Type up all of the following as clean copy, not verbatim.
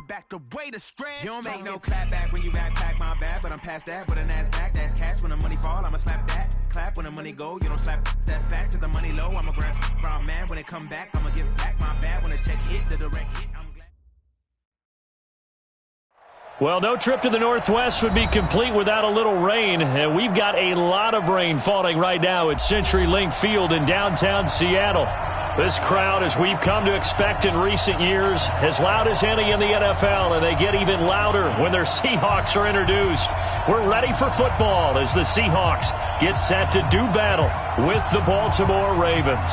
back the way to stretch. You don't make no clap back when you backpack, my bad, but I'm past that with a NASDAQ. That's cash when the money fall, I'ma slap that. Clap when the money go, you don't slap. That's facts. If the money low, I'ma grab brown man. When it come back, I'ma give back my bad. When the check hit, the direct hit, I'm glad. Well, no trip to the Northwest would be complete without a little rain, and we've got a lot of rain falling right now at CenturyLink Field in downtown Seattle. This crowd, as we've come to expect in recent years, as loud as any in the NFL, and they get even louder when their Seahawks are introduced. We're ready for football as the Seahawks get set to do battle with the Baltimore Ravens.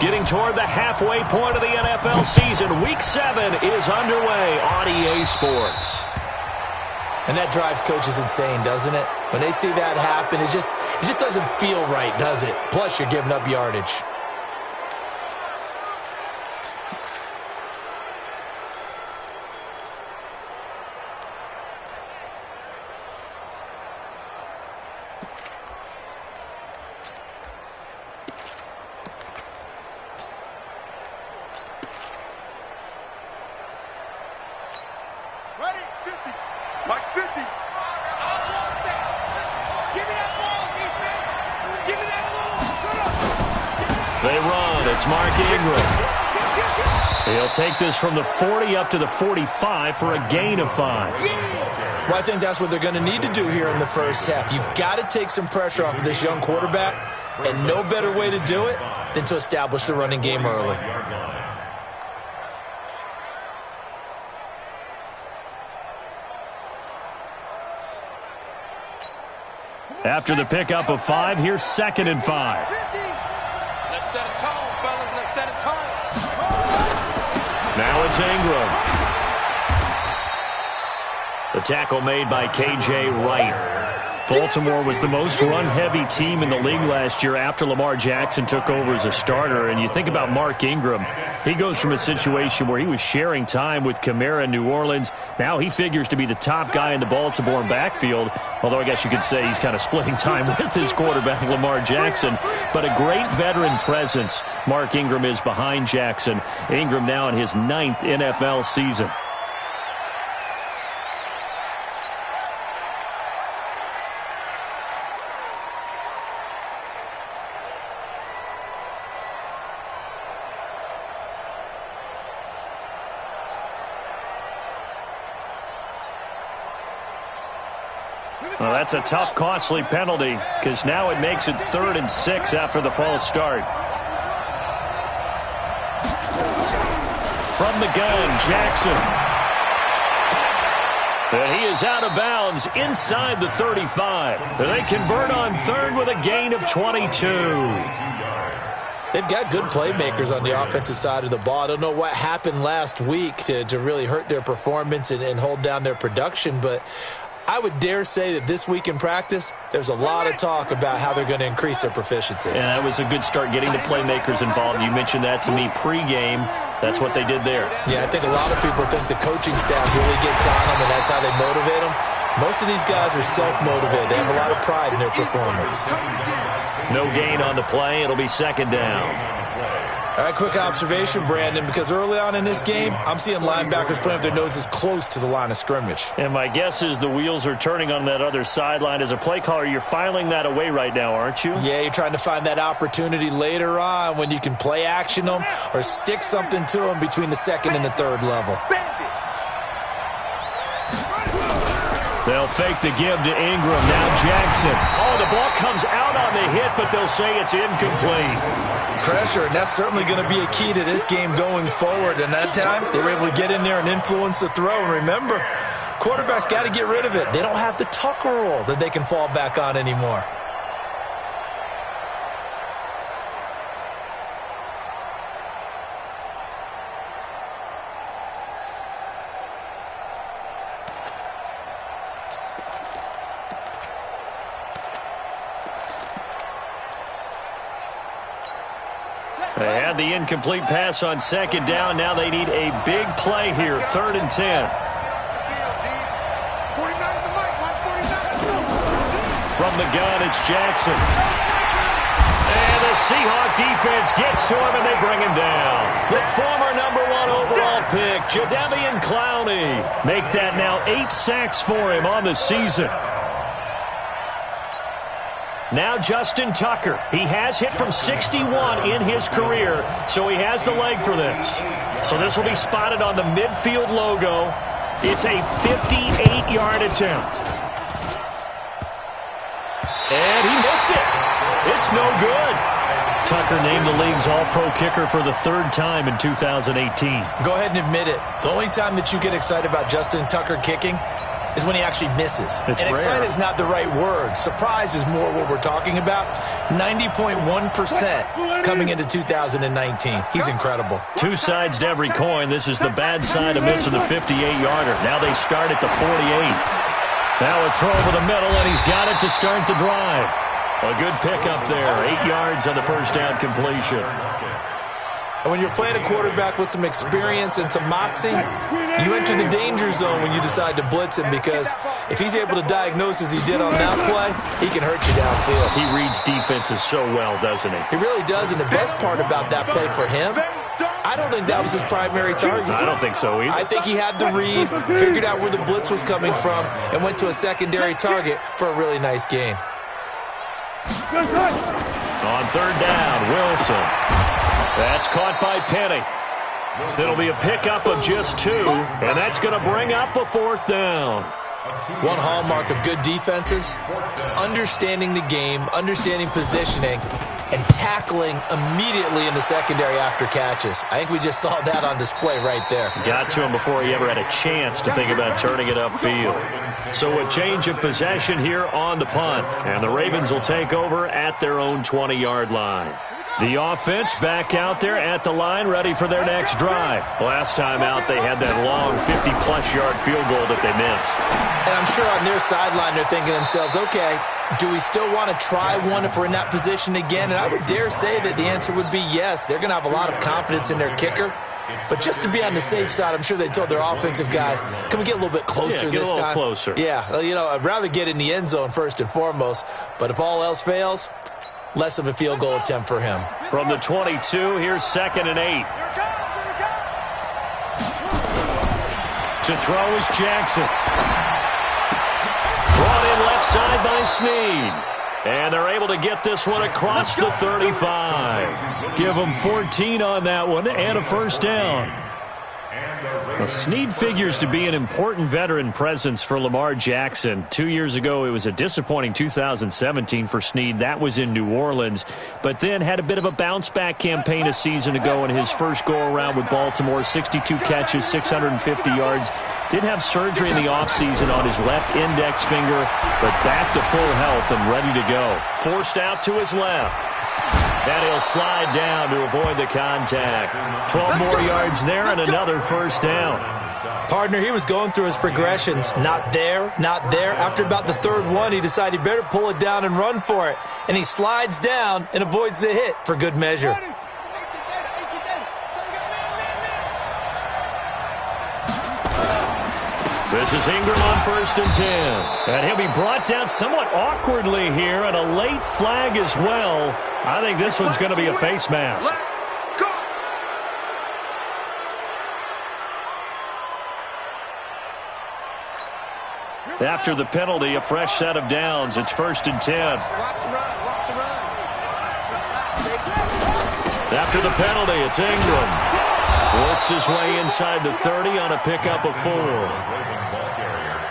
Getting toward the halfway point of the NFL season, Week 7 is underway on EA Sports. And that drives coaches insane, doesn't it? When they see that happen, it just doesn't feel right, does it? Plus, you're giving up yardage. They run. It's Mark Ingram. He'll take this from the 40 up to the 45 for a gain of 5. Well, I think that's what they're going to need to do here in the first half. You've got to take some pressure off of this young quarterback, and no better way to do it than to establish the running game early. After the pickup of 5, here's 2nd and 5. Let's set a tone, fellas. Let's set a tone. Now it's Ingram. The tackle made by K.J. Wright. Baltimore was the most run-heavy team in the league last year after Lamar Jackson took over as a starter. And you think about Mark Ingram. He goes from a situation where he was sharing time with Kamara in New Orleans. Now he figures to be the top guy in the Baltimore backfield. Although I guess you could say he's kind of splitting time with his quarterback, Lamar Jackson. But a great veteran presence Mark Ingram is behind Jackson. Ingram now in his 9th NFL season. Well, that's a tough, costly penalty because now it makes it 3rd and 6 after the false start. From the gun, Jackson. And he is out of bounds inside the 35. They convert on 3rd with a gain of 22. They've got good playmakers on the offensive side of the ball. I don't know what happened last week to really hurt their performance and hold down their production, but I would dare say that this week in practice, there's a lot of talk about how they're going to increase their proficiency. And that was a good start getting the playmakers involved. You mentioned that to me pregame. That's what they did there. Yeah, I think a lot of people think the coaching staff really gets on them, and that's how they motivate them. Most of these guys are self-motivated. They have a lot of pride in their performance. No gain on the play. It'll be 2nd down. All right, quick observation, Brandon, because early on in this game, I'm seeing linebackers putting up their noses close to the line of scrimmage. And my guess is the wheels are turning on that other sideline. As a play caller, you're filing that away right now, aren't you? Yeah, you're trying to find that opportunity later on when you can play action them or stick something to them between the 2nd and the 3rd level. They'll fake the give to Ingram. Now Jackson. Oh, the ball comes out on the hit, but they'll say it's incomplete. Pressure, and that's certainly going to be a key to this game going forward. And that time, they were able to get in there and influence the throw. And remember, quarterbacks got to get rid of it. They don't have the tuck rule that they can fall back on anymore. They had the incomplete pass on 2nd down. Now they need a big play here, 3rd and 10. From the gun, it's Jackson. And the Seahawk defense gets to him, and they bring him down. The former #1 overall pick, Jadeveon Clowney. Make that now 8 sacks for him on the season. Now Justin Tucker. He has hit from 61 in his career, so he has the leg for this. So this will be spotted on the midfield logo. It's a 58-yard attempt. And he missed it. It's no good. Tucker named the league's all-pro kicker for the 3rd time in 2018. Go ahead and admit it. The only time that you get excited about Justin Tucker kicking is when he actually misses. It's and rare. excited is not the right word. Surprise is more what we're talking about. 90.1% coming into 2019. He's incredible. 2 sides to every coin. This is the bad side of missing the 58-yarder. Now they start at the 48. Now a throw over the middle, and he's got it to start the drive. A good pickup there. 8 yards on the first down completion. And when you're playing a quarterback with some experience and some moxie, you enter the danger zone when you decide to blitz him, because if he's able to diagnose as he did on that play, he can hurt you downfield. He reads defenses so well, doesn't he? He really does, and the best part about that play for him, I don't think that was his primary target. I don't think so either. I think he had the read, figured out where the blitz was coming from, and went to a secondary target for a really nice gain. On 3rd down, Wilson. That's caught by Penny. It'll be a pickup of just 2, and that's going to bring up a 4th down. One hallmark of good defenses is understanding the game, understanding positioning, and tackling immediately in the secondary after catches. I think we just saw that on display right there. Got to him before he ever had a chance to think about turning it upfield. So a change of possession here on the punt, and the Ravens will take over at their own 20-yard line. The offense back out there at the line, ready for their next drive. Last time out, they had that long 50-plus-yard field goal that they missed. And I'm sure on their sideline, they're thinking to themselves, okay, do we still want to try one if we're in that position again? And I would dare say that the answer would be yes. They're going to have a lot of confidence in their kicker. But just to be on the safe side, I'm sure they told their offensive guys, can we get a little bit closer this time? Get a little closer. Yeah, you know, I'd rather get in the end zone first and foremost. But if all else fails, less of a field goal attempt for him. From the 22, here's 2nd and 8. To throw is Jackson. Brought in left side by Snead. And they're able to get this one across the 35. Give them 14 on that one and a 1st down. Well, Snead figures to be an important veteran presence for Lamar Jackson. 2 years ago, it was a disappointing 2017 for Snead. That was in New Orleans, but then had a bit of a bounce-back campaign a season ago in his first go-around with Baltimore. 62 catches, 650 yards. Did have surgery in the offseason on his left index finger, but back to full health and ready to go. Forced out to his left. And he'll slide down to avoid the contact. 12 more yards there and another 1st down. Partner, he was going through his progressions. Not there, not there. After about the 3rd one, he decided he better pull it down and run for it. And he slides down and avoids the hit for good measure. This is Ingram on 1st and 10. And he'll be brought down somewhat awkwardly here, and a late flag as well. I think this one's going to be a face mask. After the penalty, a fresh set of downs. It's 1st and 10. After the penalty, it's Ingram. Works his way inside the 30 on a pickup of 4.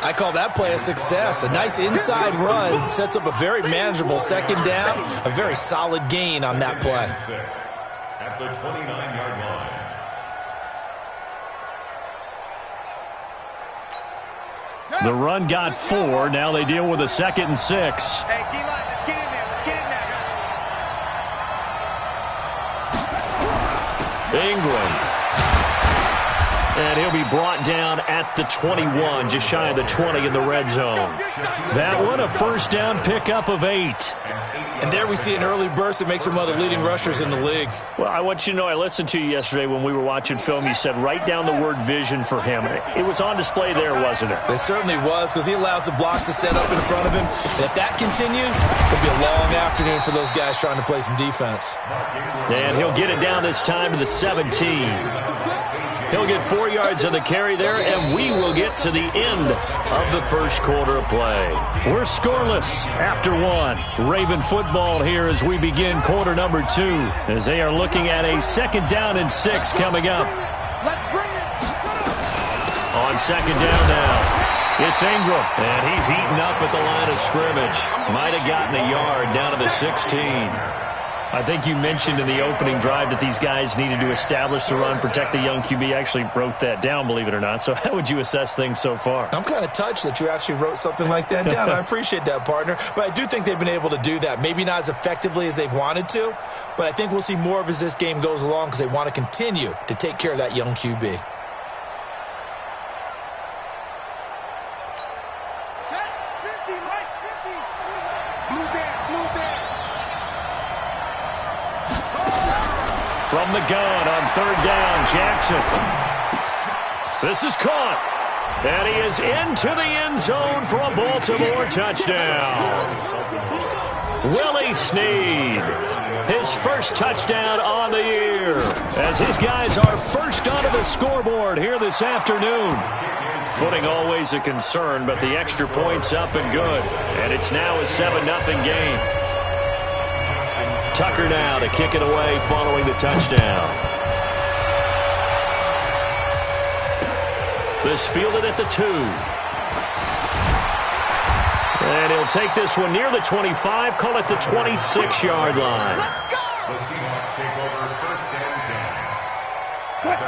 I call that play a success. A nice inside run sets up a very manageable 2nd down. A very solid gain on that play. At the 29-yard line. The run got 4. Now they deal with a 2nd and 6. Hey, D-line, let's get in there. Let's get in there. Ingram. And he'll be brought down at the 21, just shy of the 20 in the red zone. That one, a 1st down pickup of 8. And there we see an early burst that makes him one of the leading rushers in the league. Well, I want you to know, I listened to you yesterday when we were watching film. You said write down the word vision for him. It was on display there, wasn't it? It certainly was, because he allows the blocks to set up in front of him. And if that continues, it'll be a long afternoon for those guys trying to play some defense. And he'll get it down this time to the 17. He'll get 4 yards on the carry there, and we will get to the end of the first quarter of play. We're scoreless after one. Raven football here as we begin quarter number 2, as they are looking at a 2nd down and 6 coming up. On 2nd down now, it's Ingram, and he's heating up at the line of scrimmage. Might have gotten a yard down to the 16. I think you mentioned in the opening drive that these guys needed to establish the run, protect the young QB. I actually wrote that down, believe it or not. So how would you assess things so far? I'm kind of touched that you actually wrote something like that down. I appreciate that, partner. But I do think they've been able to do that. Maybe not as effectively as they've wanted to, but I think we'll see more of as this game goes along because they want to continue to take care of that young QB. From the gun on 3rd down, Jackson. This is caught. And he is into the end zone for a Baltimore touchdown. Willie Snead, his first touchdown on the year, as his guys are first onto the scoreboard here this afternoon. Footing always a concern, but the extra point's up and good. And it's now a 7-0 game. Tucker now to kick it away following the touchdown. This fielded at the 2. And he'll take this one near the 25, call it the 26-yard line. The Seahawks take over 1st and 10.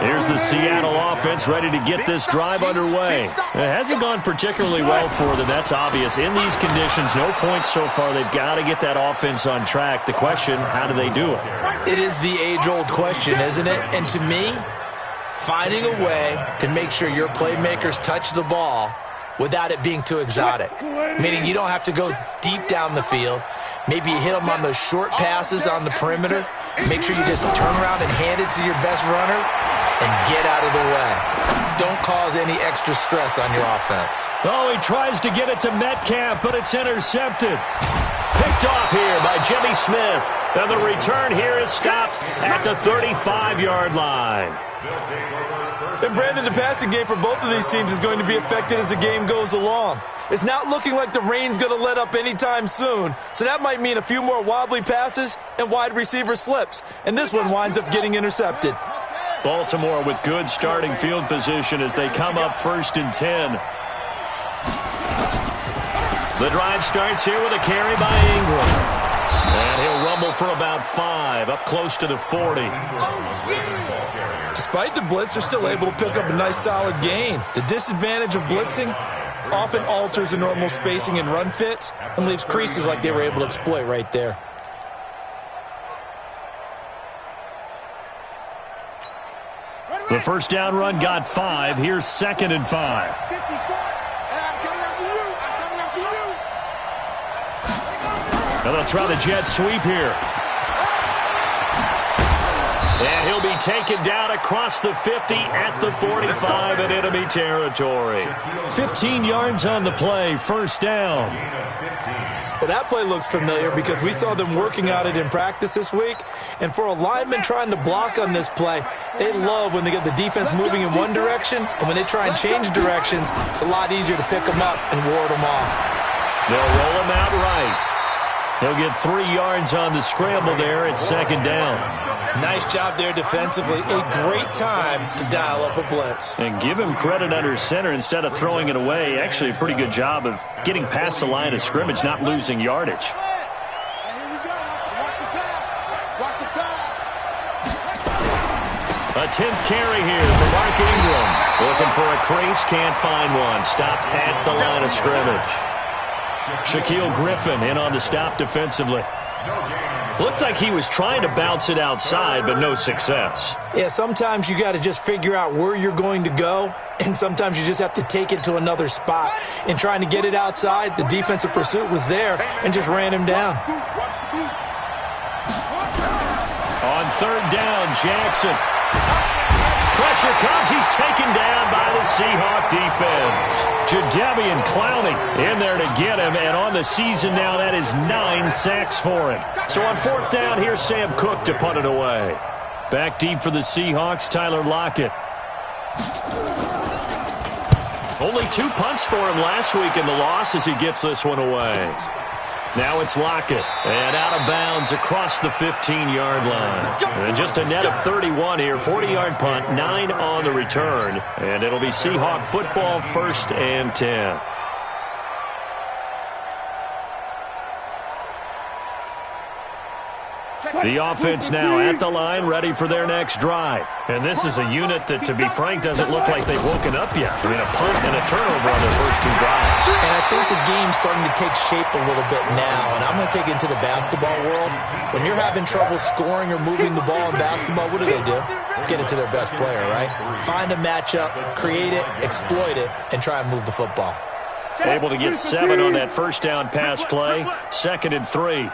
Here's the Seattle offense ready to get this drive underway. It hasn't gone particularly well for them, that's obvious. In these conditions, no points so far. They've got to get that offense on track. The question, how do they do it? It is the age-old question, isn't it? And to me, finding a way to make sure your playmakers touch the ball without it being too exotic. Meaning you don't have to go deep down the field. Maybe you hit them on those short passes on the perimeter. Make sure you just turn around and hand it to your best runner and get out of the way. Don't cause any extra stress on your offense. Oh, he tries to get it to Metcalf, but it's intercepted. Picked off here by Jimmy Smith. And the return here is stopped at the 35-yard line. And Brandon, the passing game for both of these teams is going to be affected as the game goes along. It's not looking like the rain's going to let up anytime soon, so that might mean a few more wobbly passes and wide receiver slips. And this one winds up getting intercepted. Baltimore with good starting field position as they come up 1st and 10. The drive starts here with a carry by Ingram. And he'll rumble for about 5, up close to the 40. Despite the blitz, they're still able to pick up a nice solid gain. The disadvantage of blitzing often alters the normal spacing and run fits and leaves creases like they were able to exploit right there. The first down run got 5. Here's 2nd and 5. And they'll try the jet sweep here. And he'll be taken down across the 50 at the 45 in enemy territory. 15 yards on the play, 1st down. Well, that play looks familiar because we saw them working at it in practice this week. And for a lineman trying to block on this play, they love when they get the defense moving in one direction. And when they try and change directions, it's a lot easier to pick them up and ward them off. They'll roll him out right. He'll get 3 yards on the scramble there at 2nd down. Nice job there defensively. A great time to dial up a blitz. And give him credit under center instead of throwing it away. Actually, a pretty good job of getting past the line of scrimmage, not losing yardage. A 10th carry here for Mark Ingram. Looking for a crease, can't find one. Stopped at the line of scrimmage. Shaquille Griffin in on the stop defensively. Looked like he was trying to bounce it outside, but no success. Yeah, sometimes you got to just figure out where you're going to go, and sometimes you just have to take it to another spot. In trying to get it outside, the defensive pursuit was there and just ran him down. On third down, Jackson. Pressure comes. He's taken down by the Seahawk defense. Jadeveon Clowney in there to get him, and on the season now, that is 9 sacks for him. So on fourth down, here's Sam Cook to punt it away. Back deep for the Seahawks, Tyler Lockett. Only 2 punts for him last week in the loss as he gets this one away. Now it's Lockett, and out of bounds across the 15-yard line. And just a net of 31 here, 40-yard punt, 9 on the return. And it'll be Seahawk football, 1st and 10. The offense now at the line, ready for their next drive. And this is a unit that, to be frank, doesn't look like they've woken up yet. I mean, a punt and a turnover on their first 2 drives. And I think the game's starting to take shape a little bit now. And I'm going to take it into the basketball world. When you're having trouble scoring or moving the ball in basketball, what do? Get it to their best player, right? Find a matchup, create it, exploit it, and try and move the football. Able to get 7 on that first down pass play. 2nd and 3.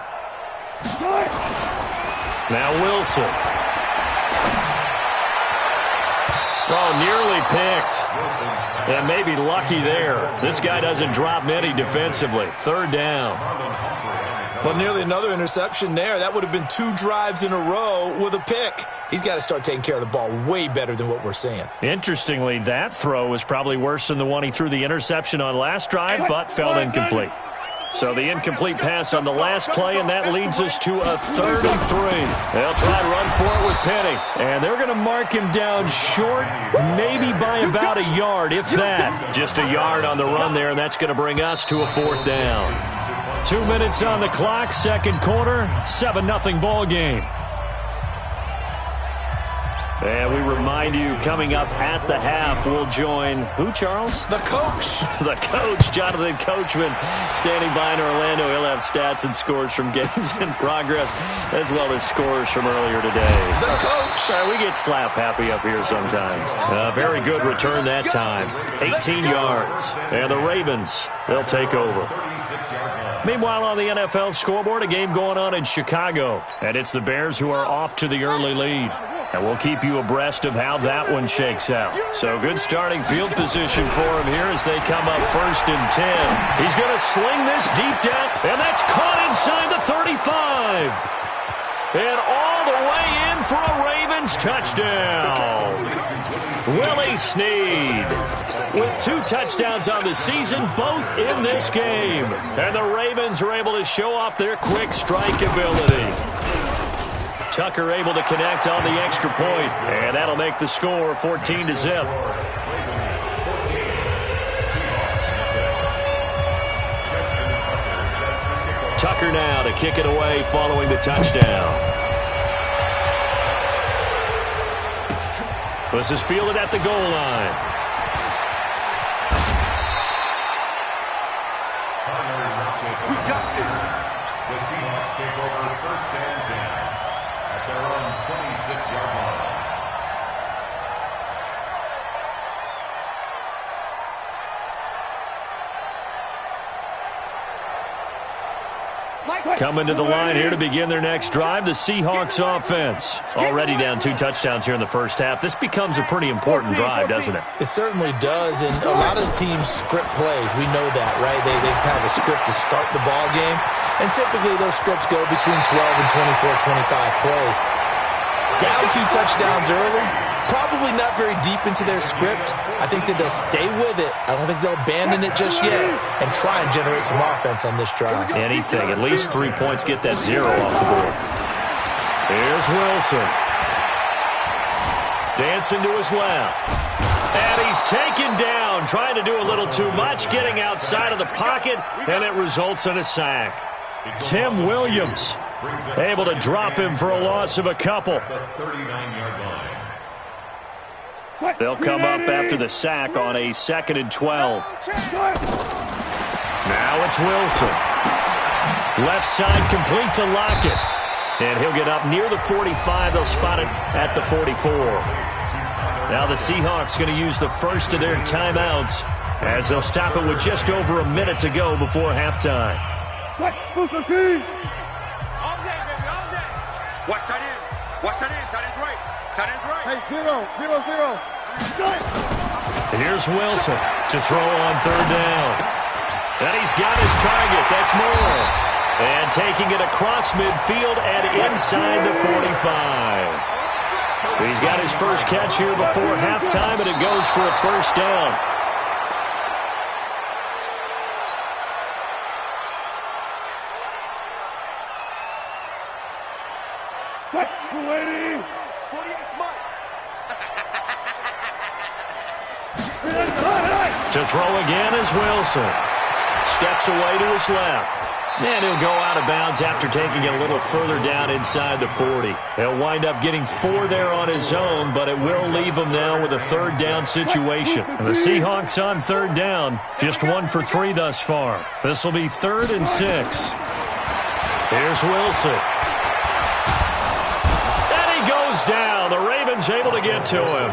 Now Wilson. Oh, nearly picked. And maybe lucky there. This guy doesn't drop many defensively. 3rd down. Well, nearly another interception there. That would have been 2 drives in a row with a pick. He's got to start taking care of the ball way better than what we're seeing. Interestingly, that throw was probably worse than the one he threw the interception on last drive, but fell incomplete. So the incomplete pass on the last play, and that leads us to a 3rd and 3. They'll try to run for it with Penny. And they're going to mark him down short, maybe by about a yard, if that. Just a yard on the run there, and that's going to bring us to a 4th down. 2 minutes on the clock, 2nd quarter, 7-0 ball game. And we remind you, coming up at the half, we'll join who, Charles? The coach. The coach, Jonathan Coachman, standing by in Orlando. He'll have stats and scores from games in progress, as well as scores from earlier today. The coach. We get slap happy up here sometimes. Very good return that time. 18 yards. And the Ravens, they'll take over. Meanwhile, on the NFL scoreboard, a game going on in Chicago. And it's the Bears who are off to the early lead. And we'll keep you abreast of how that one shakes out. So good starting field position for him here as they come up 1st and 10. He's going to sling this deep down, and that's caught inside the 35. And all the way in for a Ravens touchdown. Willie Snead with 2 touchdowns on the season, both in this game. And the Ravens are able to show off their quick strike ability. Tucker able to connect on the extra point, and that'll make the score 14-0. Tucker now to kick it away following the touchdown. This is fielded at the goal line. We got this. The Seahawks take over 1st and 10. Their own 26-yard line. Coming to the line here to begin their next drive, the Seahawks offense. Already down 2 touchdowns here in the first half. This becomes a pretty important drive, doesn't it? It certainly does, and a lot of teams script plays. We know that, right? They have a script to start the ball game, and typically those scripts go between 12 and 24, 25 plays. Down 2 touchdowns early, probably not very deep into their script. I think that they'll stay with it. I don't think they'll abandon it just yet and try and generate some offense on this drive. Anything, at least 3 points, get that 0 off the board. Here's Wilson. Dancing to his left. And he's taken down, trying to do a little too much, getting outside of the pocket, and it results in a sack. Tim Williams able to drop him for a loss of a couple. They'll come up after the sack on a 2nd and 12. Now it's Wilson. Left side complete to Lockett. And he'll get up near the 45. They'll spot it at the 44. Now the Seahawks going to use the first of their timeouts as they'll stop it with just over a minute to go before halftime. Watch tight end. Watch tight end. Tight end's right. Tight end's right. Hey, 0-0-0. Here's Wilson to throw on third down. And he's got his target. That's Moore. And taking it across midfield and inside the 45. He's got his first catch here before halftime, and it goes for a first down. To throw again is Wilson. Steps away to his left. And he'll go out of bounds after taking it a little further down inside the 40. He'll wind up getting 4 there on his own, but it will leave him now with a third down situation. And the Seahawks on third down, just 1 for 3 thus far. This will be 3rd and 6. Here's Wilson. And he goes down. The Ravens able to get to him.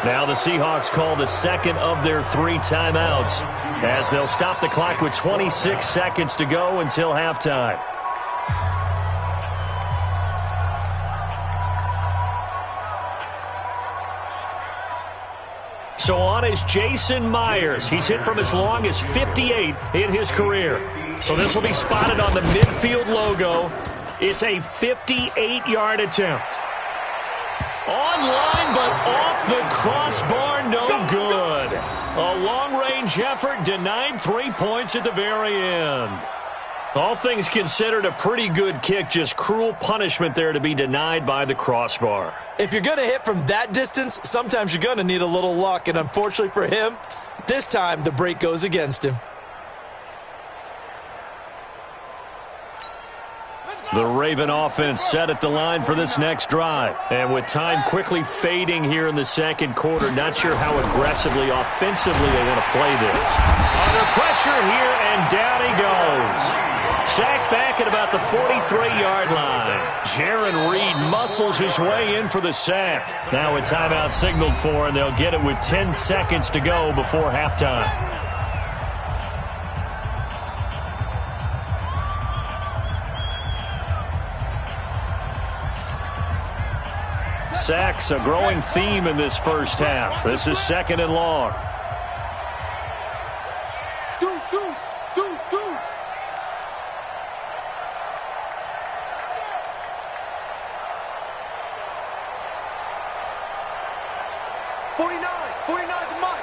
Now the Seahawks call the second of their 3 timeouts as they'll stop the clock with 26 seconds to go until halftime. So on is Jason Myers. He's hit from as long as 58 in his career. So this will be spotted on the midfield logo. It's a 58-yard attempt. Online, but off the crossbar, no good. A long-range effort denied 3 points at the very end. All things considered, a pretty good kick, just cruel punishment there to be denied by the crossbar. If you're going to hit from that distance, sometimes you're going to need a little luck, and unfortunately for him, this time the break goes against him. The Raven offense set at the line for this next drive. And with time quickly fading here in the second quarter, not sure how aggressively, offensively they want to play this. Under pressure here, and down he goes. Sacked back at about the 43-yard line. Jaron Reed muscles his way in for the sack. Now a timeout signaled for, and they'll get it with 10 seconds to go before halftime. Sacks, a growing theme in this first half. This is 2nd and long. Deuce.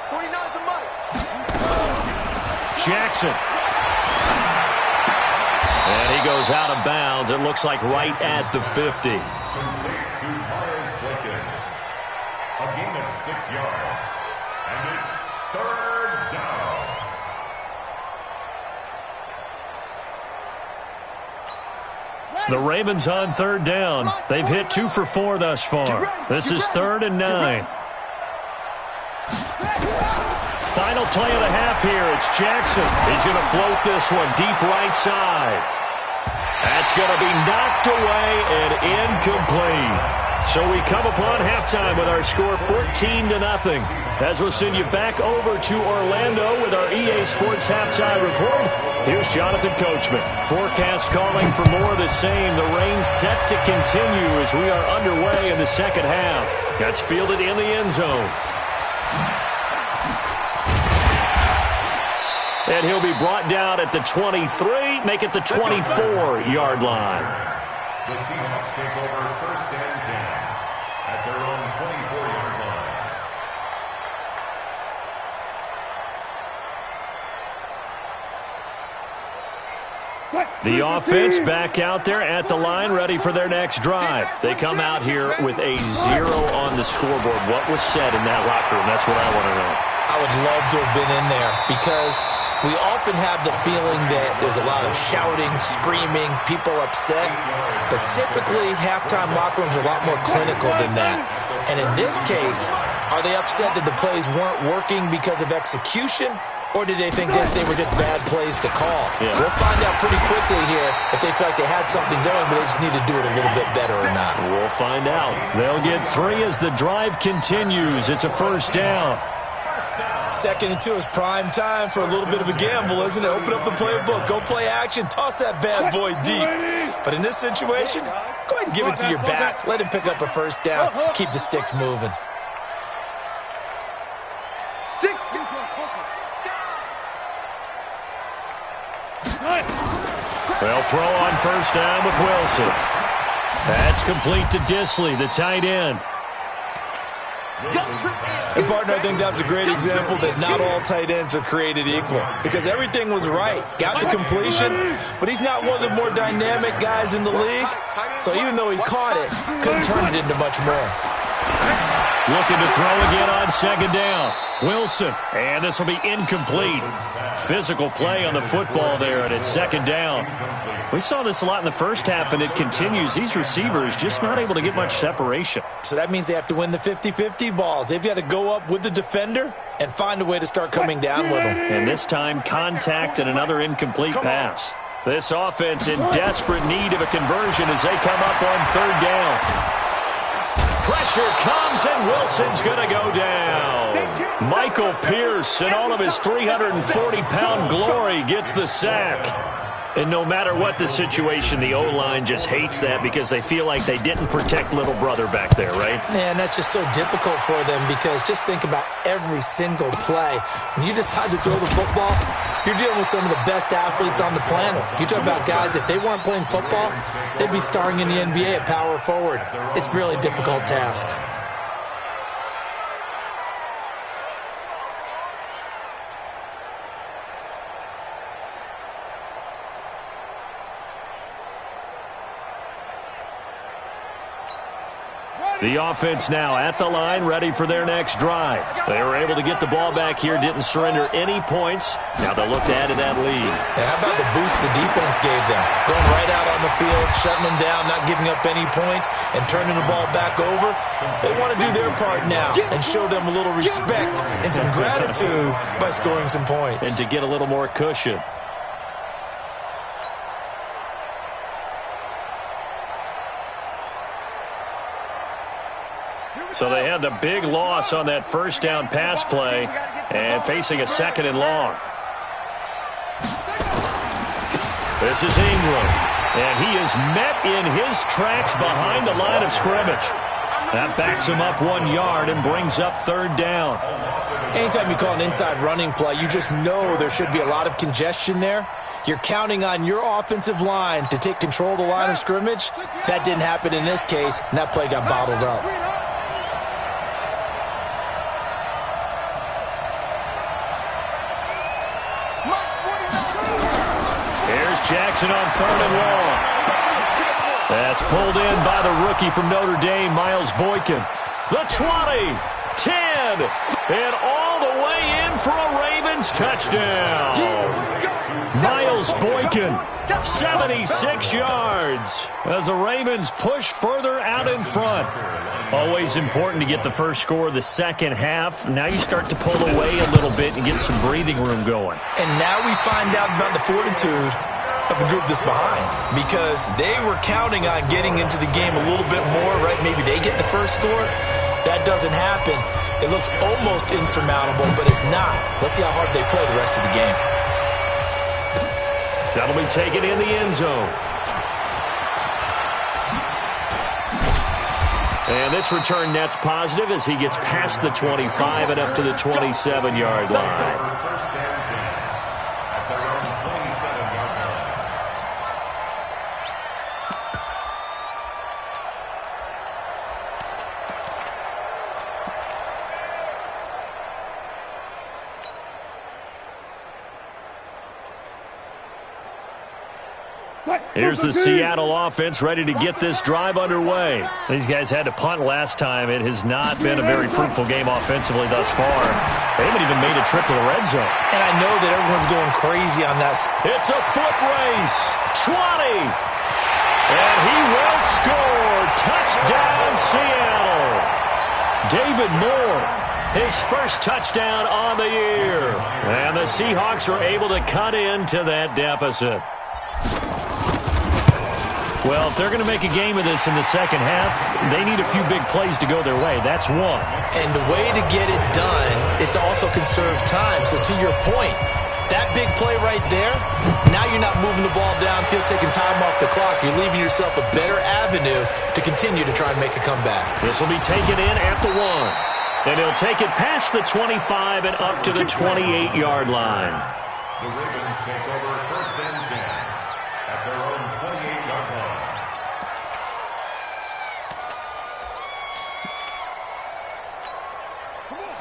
49's the mic. Jackson. And he goes out of bounds. It looks like right at the 50. A gain of 6 yards. And it's 3rd down. The Ravens on 3rd down. They've hit 2 for 4 thus far. This is 3rd and 9. Final play of the half here. It's Jackson. He's going to float this one deep right side. That's going to be knocked away and incomplete. So we come upon halftime with our score 14-0. As we'll send you back over to Orlando with our EA Sports Halftime Report, here's Jonathan Coachman. Forecast calling for more of the same. The rain set to continue as we are underway in the second half. That's fielded in the end zone. And he'll be brought down at the 23, make it the 24-yard line. The Seahawks take over 1st and 10 at their own 24-yard line. The offense back out there at the line, ready for their next drive. They come out here with a 0 on the scoreboard. What was said in that locker room? That's what I want to know. I would love to have been in there because we often have the feeling that there's a lot of shouting, screaming, people upset. But typically, halftime locker rooms are a lot more clinical than that. And in this case, are they upset that the plays weren't working because of execution? Or did they think they were just bad plays to call? Yeah. We'll find out pretty quickly here if they feel like they had something going, but they just need to do it a little bit better or not. We'll find out. They'll get 3 as the drive continues. It's a first down. 2nd and 2 is prime time for a little bit of a gamble, isn't it? Open up the playbook, go play action, toss that bad boy deep. But in this situation, Go ahead and give it to your back. Let him pick up a first down. Keep the sticks moving. They'll throw on first down with Wilson. That's complete to Disley, the tight end. And, partner, I think that's a great example that not all tight ends are created equal, because everything was right. Got the completion, but he's not one of the more dynamic guys in the league. So even though he caught it, couldn't turn it into much more. Looking to throw again on second down. Wilson, and this will be incomplete. Physical play on the football there, and it's second down. We saw this a lot in the first half, and it continues. These receivers just not able to get much separation. So that means they have to win the 50-50 balls. They've got to go up with the defender and find a way to start coming down with them. And this time, contact and another incomplete pass. This offense in desperate need of a conversion as they come up on third down. Pressure comes, and Wilson's going to go down. Michael Pierce, in all of his 340-pound glory, gets the sack. And no matter what the situation, the O-line just hates that because they feel like they didn't protect little brother back there, right? Man, that's just so difficult for them because just think about every single play. When you decide to throw the football, you're dealing with some of the best athletes on the planet. You talk about guys, if they weren't playing football, they'd be starring in the NBA at power forward. It's a really difficult task. The offense now at the line, ready for their next drive. They were able to get the ball back here, didn't surrender any points. Now they'll look to add to that lead. Yeah, how about the boost the defense gave them? Going right out on the field, shutting them down, not giving up any points, and turning the ball back over. They want to do their part now and show them a little respect and some gratitude by scoring some points. And to get a little more cushion. So they had the big loss on that first down pass play and facing a second and long. This is Ingram, and he is met in his tracks behind the line of scrimmage. That backs him up 1 yard and brings up third down. Anytime you call an inside running play, you just know there should be a lot of congestion there. You're counting on your offensive line to take control of the line of scrimmage. That didn't happen in this case, and that play got bottled up. Jackson on third and long. That's pulled in by the rookie from Notre Dame, Miles Boykin. The 20, 10, and all the way in for a Ravens touchdown. Miles Boykin, 76 yards, as the Ravens push further out in front. Always important to get the first score of the second half. Now you start to pull away a little bit and get some breathing room going. And now we find out about the fortitude of the group that's behind, because they were counting on getting into the game a little bit more, right? Maybe they get the first score. That doesn't happen. It looks almost insurmountable, but it's not. Let's see how hard they play the rest of the game. That'll be taken in the end zone. And this return net's positive as he gets past the 25 and up to the 27-yard line. Here's the Seattle offense ready to get this drive underway. These guys had to punt last time. It has not been a very fruitful game offensively thus far. They haven't even made a trip to the red zone. And I know that everyone's going crazy on that. It's a foot race. 20. And he will score. Touchdown, Seattle. David Moore, his first touchdown on the year. And the Seahawks are able to cut into that deficit. Well, if they're going to make a game of this in the second half, they need a few big plays to go their way. That's one. And the way to get it done is to also conserve time. So to your point, that big play right there, now you're not moving the ball downfield, taking time off the clock. You're leaving yourself a better avenue to continue to try and make a comeback. This will be taken in at the 1. And he'll take it past the 25 and up to the 28-yard line. The Ravens take over 1st and 10 at their own 28-yard line.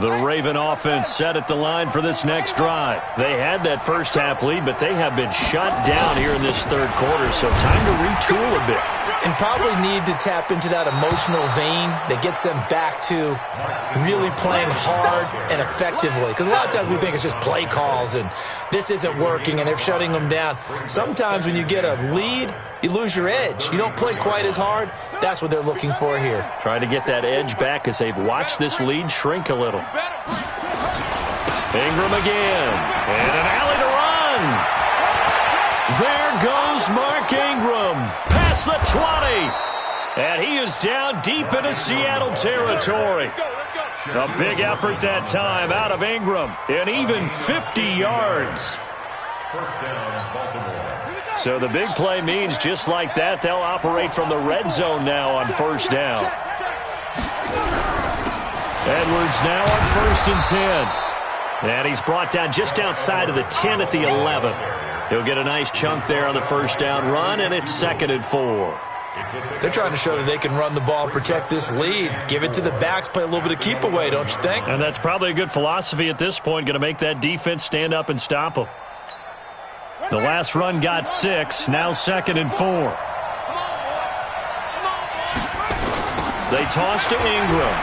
The Raven offense set at the line for this next drive. They had that first half lead, but they have been shut down here in this third quarter, so time to retool a bit. And probably need to tap into that emotional vein that gets them back to really playing hard and effectively. Because a lot of times we think it's just play calls and this isn't working and they're shutting them down. Sometimes when you get a lead, you lose your edge. You don't play quite as hard. That's what they're looking for here. Try to get that edge back as they've watched this lead shrink a little. Ingram again. And an alley to run. There goes Mark Ingram. Past the 20. And he is down deep into Seattle territory. A big effort that time out of Ingram. And even 50 yards. 1st down, Baltimore. So the big play means just like that, they'll operate from the red zone now on 1st down. Edwards now on 1st and 10. And he's brought down just outside of the 10 at the 11. He'll get a nice chunk there on the 1st down run, and it's 2nd and 4. They're trying to show that they can run the ball and protect this lead. Give it to the backs, play a little bit of keep away, don't you think? And that's probably a good philosophy at this point, going to make that defense stand up and stop them. The last run got 6, now 2nd and 4. They toss to Ingram.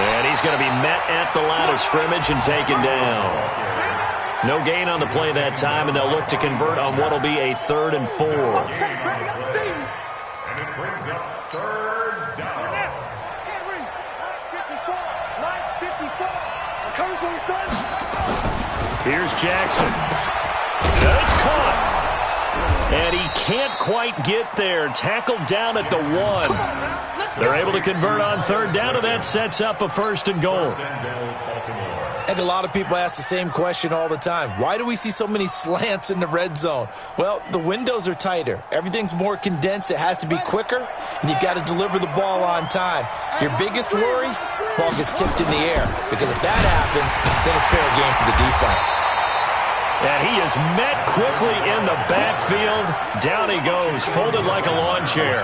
And he's going to be met at the line of scrimmage and taken down. No gain on the play that time, and they'll look to convert on what will be a 3rd and 4. And it brings up 3rd down. Here's Jackson. And it's caught. And he can't quite get there. Tackled down at the 1. They're able to convert on 3rd down, and that sets up a 1st and goal. And a lot of people ask the same question all the time. Why do we see so many slants in the red zone? Well, the windows are tighter. Everything's more condensed. It has to be quicker, and you've got to deliver the ball on time. Your biggest worry? Ball gets tipped in the air. Because if that happens, then it's fair game for the defense. And he is met quickly in the backfield. Down he goes, folded like a lawn chair.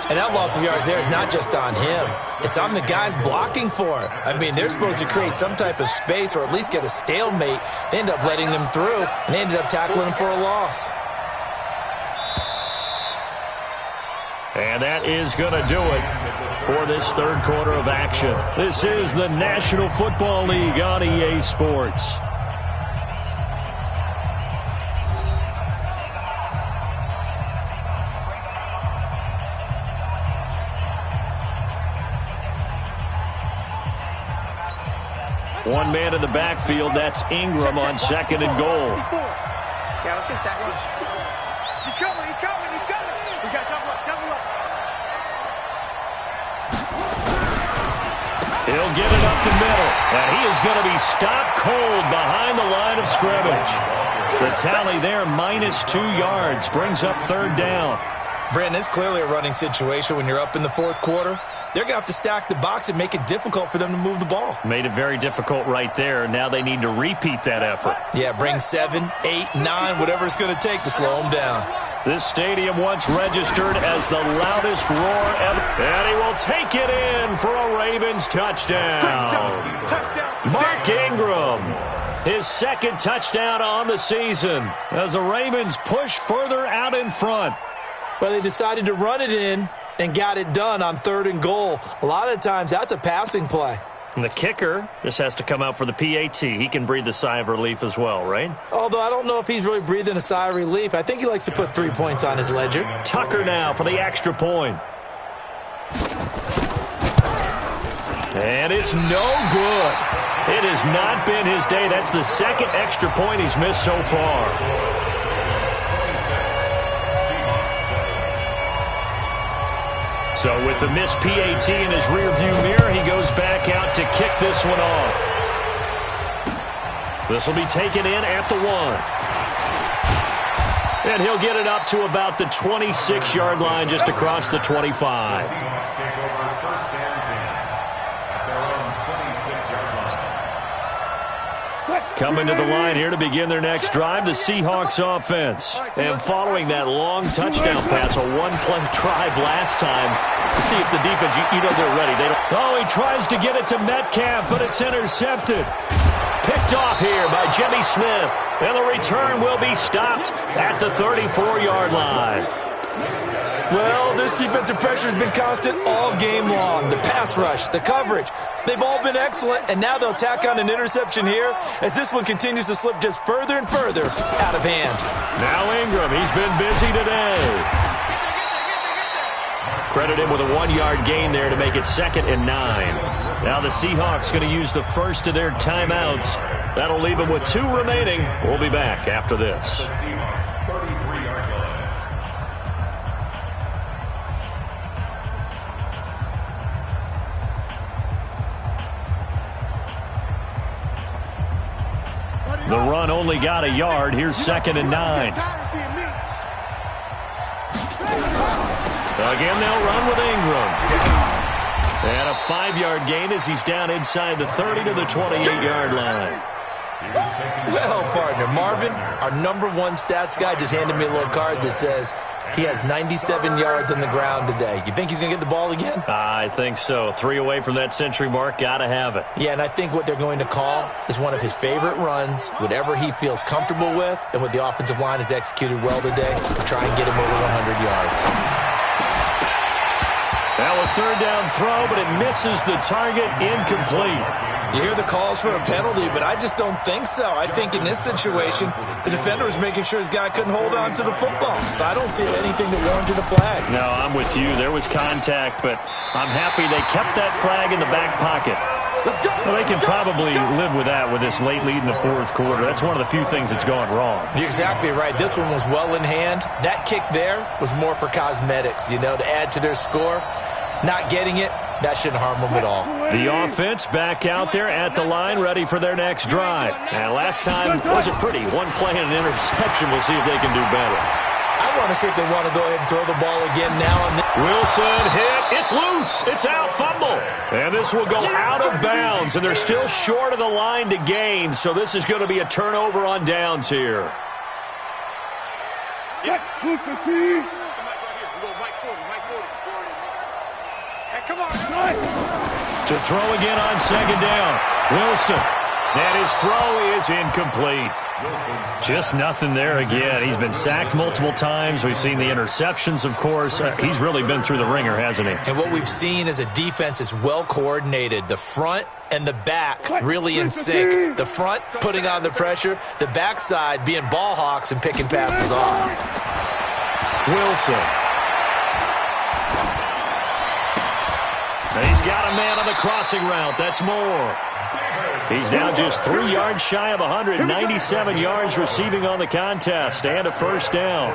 And that loss of yards there is not just on him. It's on the guys blocking for it. I mean, they're supposed to create some type of space or at least get a stalemate. They end up letting them through, and they ended up tackling him for a loss. And that is going to do it for this third quarter of action. This is the National Football League on EA Sports. One man in the backfield, that's Ingram on 2nd and goal. Yeah, let's get second. He's coming. We got double up. He'll get it up the middle, and he is going to be stopped cold behind the line of scrimmage. The tally there, -2 yards, brings up 3rd down. Brandon, it's clearly a running situation when you're up in the 4th quarter. They're going to have to stack the box and make it difficult for them to move the ball. Made it very difficult right there. Now they need to repeat that effort. Yeah, bring 7, 8, 9, whatever it's going to take to slow them down. This stadium once registered as the loudest roar ever. And he will take it in for a Ravens touchdown. Mark Ingram, his 2nd touchdown on the season as the Ravens push further out in front. Well, they decided to run it in and got it done on 3rd and goal. A lot of times, that's a passing play. And the kicker just has to come out for the PAT. He can breathe a sigh of relief as well, right? Although I don't know if he's really breathing a sigh of relief. I think he likes to put 3 points on his ledger. Tucker now for the extra point. And it's no good. It has not been his day. That's the 2nd extra point he's missed so far. So with the missed PAT in his rearview mirror, he goes back out to kick this one off. This will be taken in at the 1. And he'll get it up to about the 26-yard line, just across the 25. The Seahawks take over first and 10 at their own 26-yard line. Coming to the line here to begin their next drive, the Seahawks offense. And following that long touchdown pass, a one-play drive last time, to see if the defense, you know they're ready. He tries to get it to Metcalf, but it's intercepted. Picked off here by Jimmy Smith. And the return will be stopped at the 34-yard line. Well, this defensive pressure has been constant all game long. The pass rush, the coverage, they've all been excellent, and now they'll tack on an interception here as this one continues to slip just further and further out of hand. Now Ingram, he's been busy today. Credit him with a 1-yard gain there to make it 2nd and 9. Now the Seahawks going to use the first of their timeouts. That'll leave them with 2 remaining. We'll be back after this. The Seahawks 33-yard line. The run only got a yard. Here's 2nd and 9. Again, they'll run with Ingram. And a 5-yard gain as he's down inside the 30 to the 28-yard line. Well, partner, Marvin, our #1 stats guy, just handed me a little card that says he has 97 yards on the ground today. You think he's going to get the ball again? I think so. 3 away from that century mark. Got to have it. Yeah, and I think what they're going to call is one of his favorite runs, whatever he feels comfortable with, and what the offensive line has executed well today, to try and get him over 100 yards. Now a 3rd down throw, but it misses the target. Incomplete. You hear the calls for a penalty, but I just don't think so. I think in this situation, the defender was making sure his guy couldn't hold on to the football. So I don't see anything that warranted a flag. No, I'm with you. There was contact, but I'm happy they kept that flag in the back pocket. Well, they can probably live with that with this late lead in the 4th quarter. That's one of the few things that's gone wrong. You're exactly right. This one was well in hand. That kick there was more for cosmetics, to add to their score. Not getting it, that shouldn't harm them at all. The offense back out there at the line, ready for their next drive. And last time wasn't pretty. 1 play and an interception. We'll see if they can do better. I want to see if they want to go ahead and throw the ball again now. Wilson hit. It's loose. It's out. Fumble. And this will go out of bounds. And they're still short of the line to gain. So this is going to be a turnover on downs here. To throw again on 2nd down. Wilson. And his throw is incomplete. Just nothing there again. He's been sacked multiple times. We've seen the interceptions, of course. He's really been through the ringer, hasn't he? And what we've seen is a defense that's well coordinated. The front and the back really in sync. The front putting on the pressure. The backside being ball hawks and picking passes off. Wilson. And he's got a man on the crossing route. That's more. He's now just 3 yards shy of 197 yards receiving on the contest and a 1st down.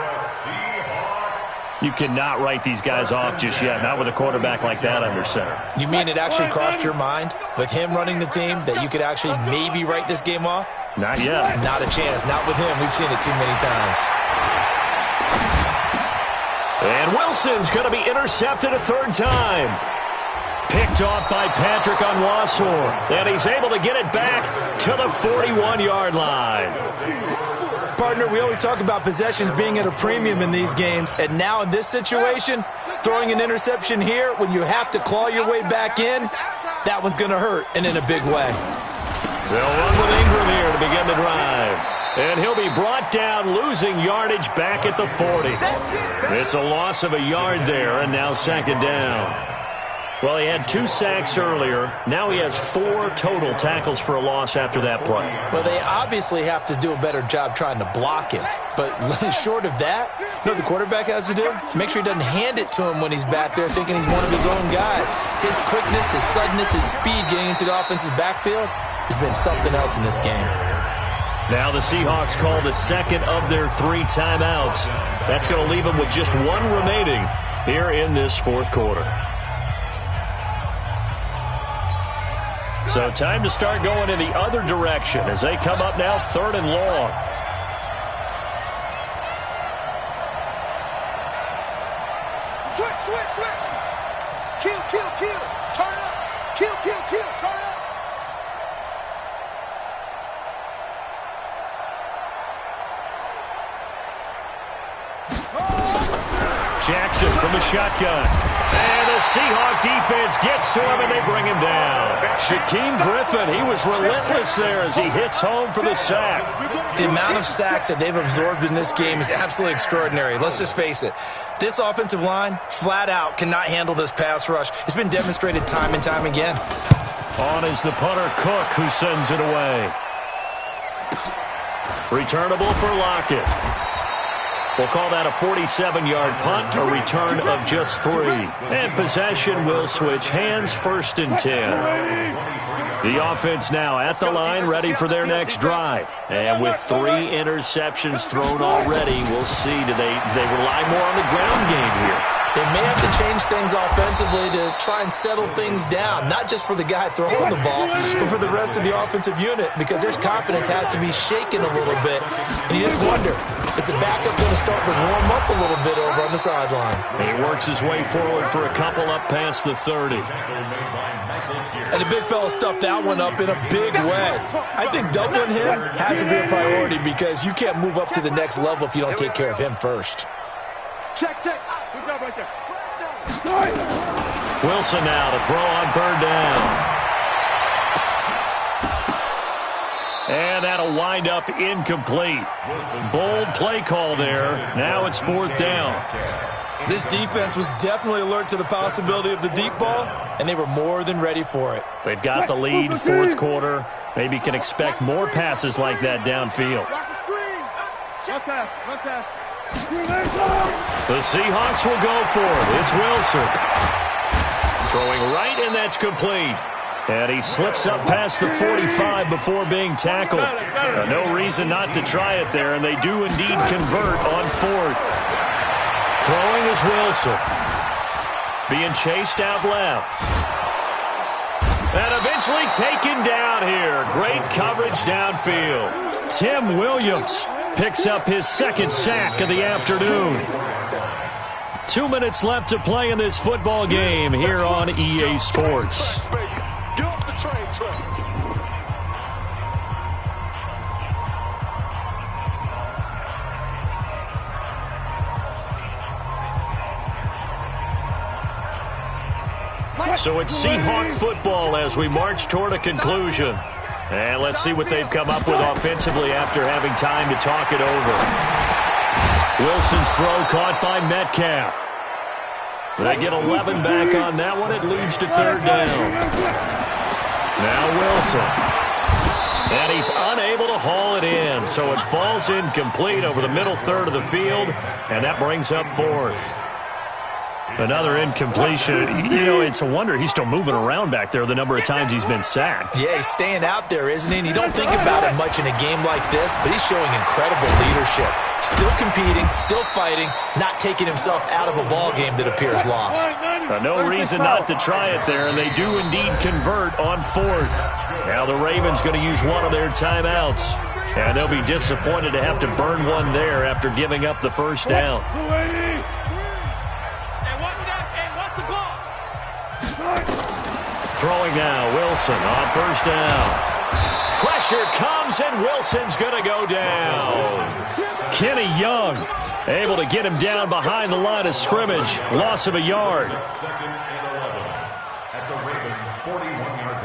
You cannot write these guys off just yet, not with a quarterback like that under center. You mean it actually crossed your mind with him running the team that you could actually maybe write this game off? Not yet. Not a chance. Not with him. We've seen it too many times. And Wilson's going to be intercepted a 3rd time. Picked off by Patrick Onwuasor. And he's able to get it back to the 41-yard line. Partner, we always talk about possessions being at a premium in these games. And now in this situation, throwing an interception here when you have to claw your way back in, that one's going to hurt, and in a big way. They'll run with Ingram here to begin the drive. And he'll be brought down, losing yardage back at the 40. It's a loss of a yard there, and now 2nd down. Well, he had 2 sacks earlier. Now he has 4 total tackles for a loss after that play. Well, they obviously have to do a better job trying to block him. But short of that, you know what the quarterback has to do? Make sure he doesn't hand it to him when he's back there thinking he's one of his own guys. His quickness, his suddenness, his speed getting into the offense's backfield has been something else in this game. Now the Seahawks call the 2nd of their 3 timeouts. That's going to leave them with just 1 remaining here in this 4th quarter. So time to start going in the other direction as they come up now 3rd and long. Switch. Kill. Turn up. Kill. Turn up. Jackson from the shotgun. And the Seahawk defense gets to him, and they bring him down. Shaquem Griffin, he was relentless there as he hits home for the sack. The amount of sacks that they've absorbed in this game is absolutely extraordinary. Let's just face it. This offensive line, flat out, cannot handle this pass rush. It's been demonstrated time and time again. On is the punter, Cook, who sends it away. Returnable for Lockett. We'll call that a 47-yard punt, a return of just 3. And possession will switch hands, 1st and 10. The offense now at the line, ready for their next drive. And with 3 interceptions thrown already, we'll see, do they rely more on the ground game here? They may have to change things offensively to try and settle things down, not just for the guy throwing the ball, but for the rest of the offensive unit, because their confidence has to be shaken a little bit. And you just wonder, is the backup going to start to warm up a little bit over on the sideline? He works his way forward for a couple up past the 30. And the big fella stuffed that one up in a big way. I think doubling him has to be a priority because you can't move up to the next level if you don't take care of him first. Check. Good job right there. Wilson now to throw on 3rd down. And that'll wind up incomplete. Bold play call there. Now it's 4th down. This defense was definitely alert to the possibility of the deep ball, and they were more than ready for it. They've got the lead, 4th quarter. Maybe can expect more passes like that downfield. Run pass. The Seahawks will go for it. It's Wilson. Throwing right, and that's complete. And he slips up past the 45 before being tackled. No reason not to try it there, and they do indeed convert on 4th. Throwing is Wilson. Being chased out left. And eventually taken down here. Great coverage downfield. Tim Williams picks up his 2nd sack of the afternoon. 2 minutes left to play in this football game here on EA Sports. Get off the train track. So it's Seahawk football as we march toward a conclusion. And let's see what they've come up with offensively after having time to talk it over. Wilson's throw caught by Metcalf. They get 11 back on that one. It leads to 3rd down. Now Wilson. And he's unable to haul it in, so it falls incomplete over the middle 3rd of the field, and that brings up 4th. Another incompletion. You know, it's a wonder he's still moving around back there the number of times he's been sacked. Yeah, he's staying out there, isn't he? And you don't think about it much in a game like this, but he's showing incredible leadership. Still competing, still fighting, not taking himself out of a ball game that appears lost. No reason not to try it there, and they do indeed convert on 4th. Now the Ravens going to use one of their timeouts, and they'll be disappointed to have to burn one there after giving up the 1st down. Throwing now, Wilson on 1st down. Pressure comes, and Wilson's going to go down. Kenny Young able to get him down behind the line of scrimmage. Loss of a yard. 2nd and 11 at the Ravens' 41-yard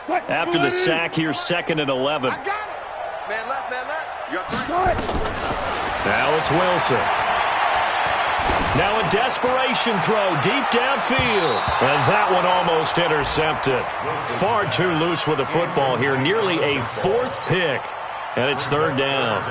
line. After the sack, here's 2nd and 11. I got it. Man left. You got 3. Now it's Wilson. Now a desperation throw deep downfield. And that one almost intercepted. Far too loose with the football here. Nearly a 4th pick. And it's 3rd down.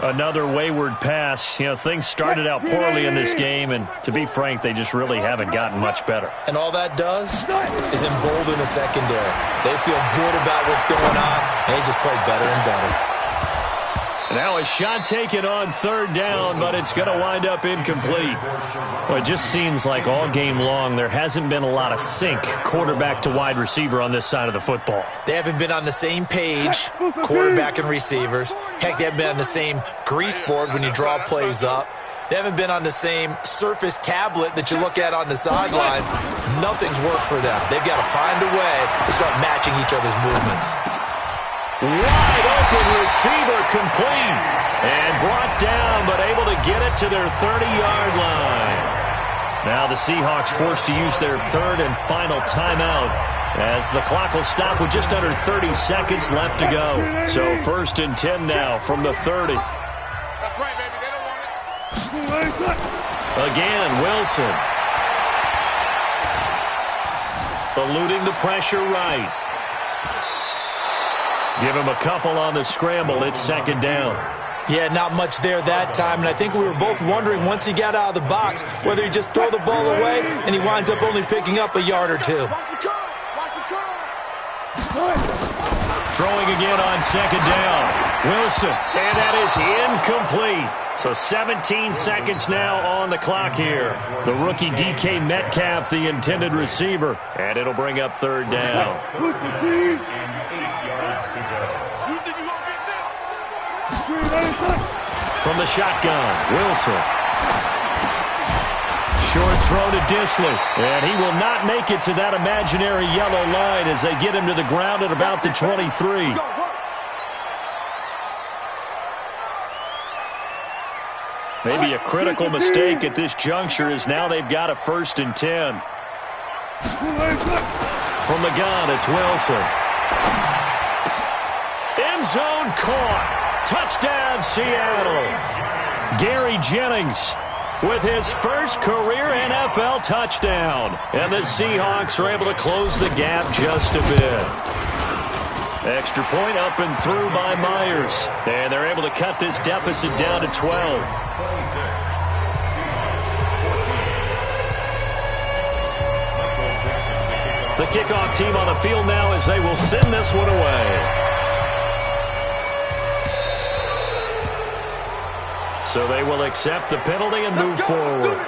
Another wayward pass. You know, things started out poorly in this game, and to be frank, they just really haven't gotten much better. And all that does is embolden the secondary. They feel good about what's going on, and they just play better and better. Now a shot taken on third down, but it's going to wind up incomplete. Well, it just seems like all game long there hasn't been a lot of sync quarterback to wide receiver on this side of the football. They haven't been on the same page, quarterback and receivers. Heck, they haven't been on the same grease board when you draw plays up. They haven't been on the same surface tablet that you look at on the sidelines. Nothing's worked for them. They've got to find a way to start matching each other's movements. Wide open receiver complete. And brought down, but able to get it to their 30-yard line. Now the Seahawks forced to use their third and final timeout as the clock will stop with just under 30 seconds left to go. So 1st and 10 now from the 30. That's right, baby. They don't want it. Again, Wilson. Eluding the pressure right. Give him a couple on the scramble. It's 2nd down. Yeah, not much there that time, and I think we were both wondering once he got out of the box whether he just throw the ball away and he winds up only picking up a yard or two. Throwing again on 2nd down. Wilson, and that is incomplete. So 17 seconds now on the clock here. The rookie DK Metcalf, the intended receiver, and it'll bring up 3rd down. From the shotgun, Wilson. Short throw to Disley, and he will not make it to that imaginary yellow line as they get him to the ground at about the 23. Maybe a critical mistake at this juncture is now they've got a 1st and 10. From the gun, it's Wilson. End zone caught. Touchdown, Seattle. Gary Jennings with his first career NFL touchdown. And the Seahawks are able to close the gap just a bit. Extra point up and through by Myers. And they're able to cut this deficit down to 12. The kickoff team on the field now as they will send this one away. So they will accept the penalty and move forward.